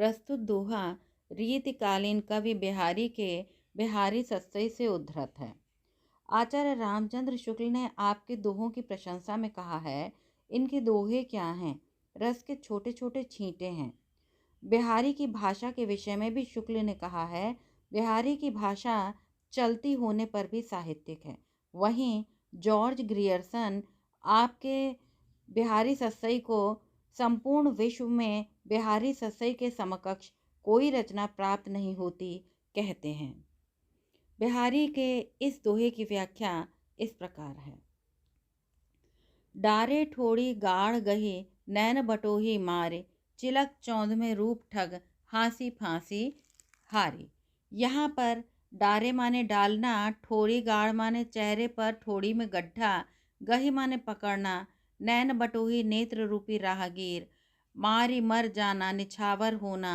प्रस्तुत दोहा रीतिकालीन कवि बिहारी के बिहारी सत्सई से उद्धृत है। आचार्य रामचंद्र शुक्ल ने आपके दोहों की प्रशंसा में कहा है, इनके दोहे क्या हैं, रस के छोटे छोटे छींटे हैं। बिहारी की भाषा के विषय में भी शुक्ल ने कहा है, बिहारी की भाषा चलती होने पर भी साहित्यिक है। वहीं जॉर्ज ग्रियर्सन आपके बिहारी सत्सई को संपूर्ण विश्व में बिहारी सत्सई के समकक्ष कोई रचना प्राप्त नहीं होती कहते हैं। बिहारी के इस दोहे की व्याख्या इस प्रकार है। डारे ठोड़ी गाढ़ गही नैन बटोही मारे, चिलक चौंध में रूप ठग हांसी फांसी हारी। यहाँ पर डारे माने डालना, ठोड़ी गाढ़ माने चेहरे पर ठोड़ी में गड्ढा, गही माने पकड़ना, नैन बटोही नेत्र रूपी राहगीर, मारी मर जाना निछावर होना,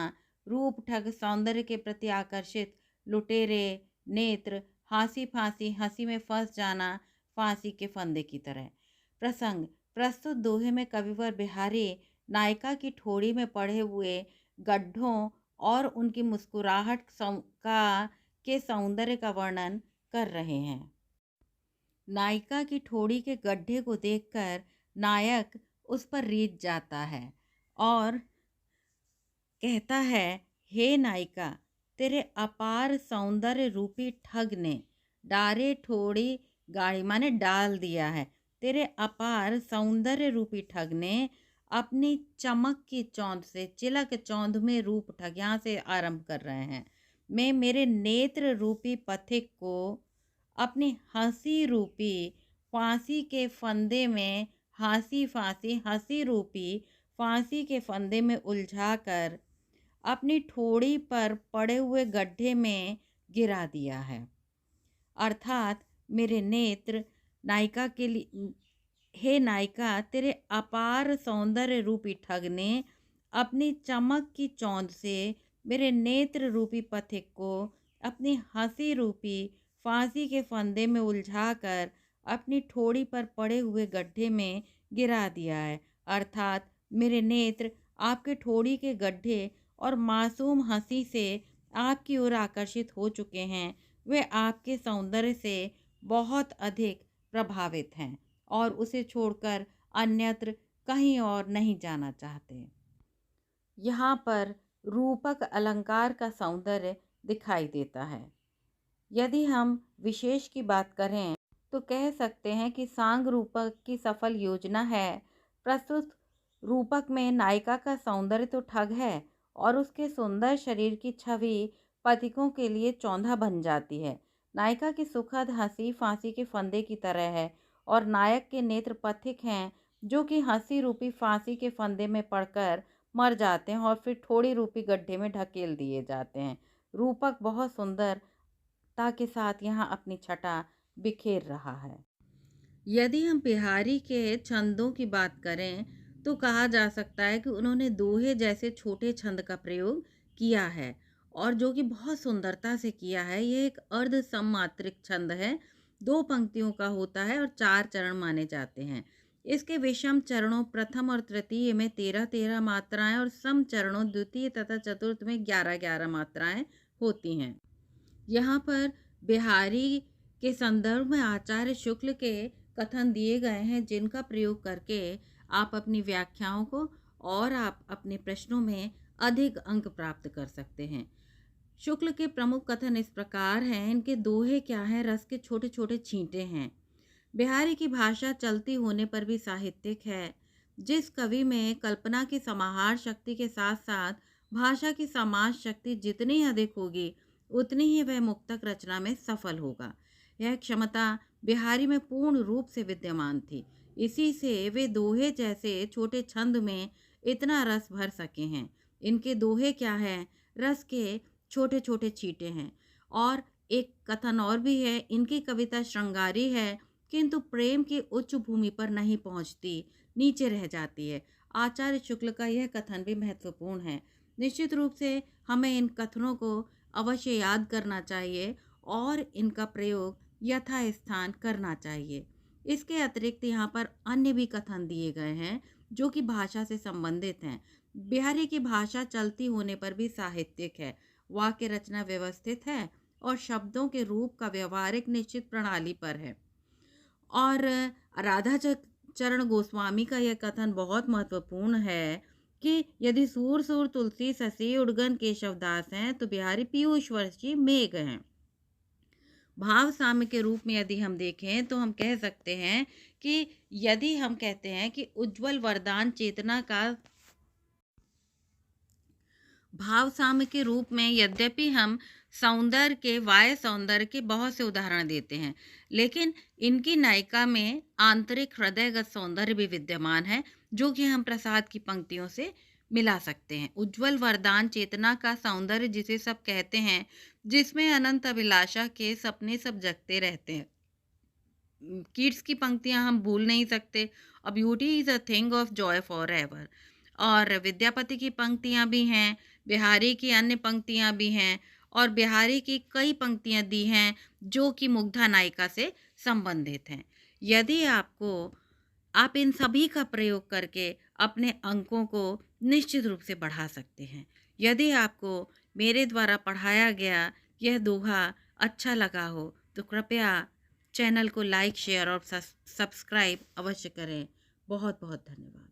रूप ठग सौंदर्य के प्रति आकर्षित लुटेरे नेत्र, हांसी फांसी हंसी में फंस जाना फांसी के फंदे की तरह। प्रसंग प्रस्तुत दोहे में कविवर बिहारी नायिका की ठोड़ी में पड़े हुए गड्ढों और उनकी मुस्कुराहट के सौंदर्य का वर्णन कर रहे हैं। नायिका की ठोड़ी के गड्ढे को देखकर नायक उस पर रीझ जाता है और कहता है, हे नायिका, तेरे अपार सौंदर्य रूपी ठग ने डारे ठोड़ी गाड़ी माने डाल दिया है। तेरे अपार सौंदर्य रूपी ठग ने अपनी चमक की चौंध से, चिलक चौंध में रूप ठग यहाँ से आरंभ कर रहे हैं, मैं मेरे नेत्र रूपी पथिक को अपनी हंसी रूपी फांसी के फंदे में, हंसी फांसी हंसी रूपी फांसी के फंदे में उलझा कर अपनी ठोड़ी पर पड़े हुए गड्ढे में गिरा दिया है। अर्थात मेरे नेत्र नायिका के लिए, हे नायिका, तेरे अपार सौंदर्य रूपी ठग ने अपनी चमक की चौंध से मेरे नेत्र रूपी पथिक को अपनी हंसी रूपी फांसी के फंदे में उलझाकर अपनी ठोड़ी पर पड़े हुए गड्ढे में गिरा दिया है। अर्थात मेरे नेत्र आपके ठोड़ी के गड्ढे और मासूम हंसी से आपकी ओर आकर्षित हो चुके हैं। वे आपके सौंदर्य से बहुत अधिक प्रभावित हैं और उसे छोड़कर अन्यत्र कहीं और नहीं जाना चाहते। यहाँ पर रूपक अलंकार का सौंदर्य दिखाई देता है। यदि हम विशेष की बात करें तो कह सकते हैं कि सांग रूपक की सफल योजना है। प्रस्तुत रूपक में नायिका का सौंदर्य तो ठग है और उसके सुंदर शरीर की छवि पथिकों के लिए चौंधा बन जाती है। नायिका की सुखद हंसी फांसी के फंदे की तरह है और नायक के नेत्र पथिक हैं जो कि हंसी रूपी फांसी के फंदे में पड़कर मर जाते हैं और फिर ठोड़ी रूपी गड्ढे में ढकेल दिए जाते हैं। रूपक बहुत सुंदरता के साथ यहाँ अपनी छटा बिखेर रहा है। यदि हम बिहारी के छंदों की बात करें तो कहा जा सकता है कि उन्होंने दोहे जैसे छोटे छंद का प्रयोग किया है और जो कि बहुत सुंदरता से किया है। ये एक अर्ध सममात्रिक छंद है, 2 पंक्तियों का होता है और 4 चरण माने जाते हैं। इसके विषम चरणों प्रथम और तृतीय में 13-13 मात्राएं और सम चरणों द्वितीय तथा चतुर्थ में 11-11 मात्राएं होती हैं। यहाँ पर बिहारी के संदर्भ में आचार्य शुक्ल के कथन दिए गए हैं, जिनका प्रयोग करके आप अपनी व्याख्याओं को और आप अपने प्रश्नों में अधिक अंक प्राप्त कर सकते हैं। शुक्ल के प्रमुख कथन इस प्रकार हैं, इनके दोहे क्या हैं, रस के छोटे छोटे छींटे हैं। बिहारी की भाषा चलती होने पर भी साहित्यिक है। जिस कवि में कल्पना की समाहार शक्ति के साथ साथ भाषा की समाज शक्ति जितनी अधिक होगी उतनी ही वह मुक्तक रचना में सफल होगा। यह क्षमता बिहारी में पूर्ण रूप से विद्यमान थी। इसी से वे दोहे जैसे छोटे छंद में इतना रस भर सके हैं। इनके दोहे क्या हैं, रस के छोटे छोटे छींटे हैं। और एक कथन और भी है, इनकी कविता श्रृंगारी है किंतु प्रेम की उच्च भूमि पर नहीं पहुंचती, नीचे रह जाती है। आचार्य शुक्ल का यह कथन भी महत्वपूर्ण है। निश्चित रूप से हमें इन कथनों को अवश्य याद करना चाहिए और इनका प्रयोग यथास्थान करना चाहिए। इसके अतिरिक्त यहाँ पर अन्य भी कथन दिए गए हैं जो कि भाषा से संबंधित हैं। बिहारी की भाषा चलती होने पर भी साहित्यिक है। वाक्य रचना व्यवस्थित है और शब्दों के रूप का व्यवहारिक निश्चित प्रणाली पर है। और चरण गोस्वामी का यह कथन बहुत महत्वपूर्ण है कि यदि सूर सूर तुलसी ससी उड़गन केशवदास हैं तो बिहारी पीयूष वर्षी मेघ हैं। भाव साम्य के रूप में यदि हम देखें तो हम कह सकते हैं कि यदि हम कहते हैं कि उज्जवल वरदान चेतना का भाव साम्य के रूप में यद्यपि हम सौंदर्य के बहुत से उदाहरण देते हैं, लेकिन इनकी नायिका में आंतरिक हृदयगत सौंदर्य भी विद्यमान है, जो कि हम प्रसाद की पंक्तियों से मिला सकते हैं। उज्जवल वरदान चेतना का सौंदर्य जिसे सब कहते हैं, जिसमें अनंत अभिलाषा के सपने सब जगते रहते हैं। किड्स की पंक्तियां हम भूल नहीं सकते। A beauty is a thing of Joy for ever. और विद्यापति की पंक्तियां भी हैं, बिहारी की अन्य पंक्तियां भी हैं, और बिहारी की कई पंक्तियां दी हैं जो कि मुग्धा नायिका से संबंधित हैं। यदि आप इन सभी का प्रयोग करके अपने अंकों को निश्चित रूप से बढ़ा सकते हैं। यदि आपको मेरे द्वारा पढ़ाया गया यह दोहा अच्छा लगा हो तो कृपया चैनल को लाइक शेयर और सब्सक्राइब अवश्य करें। बहुत बहुत धन्यवाद।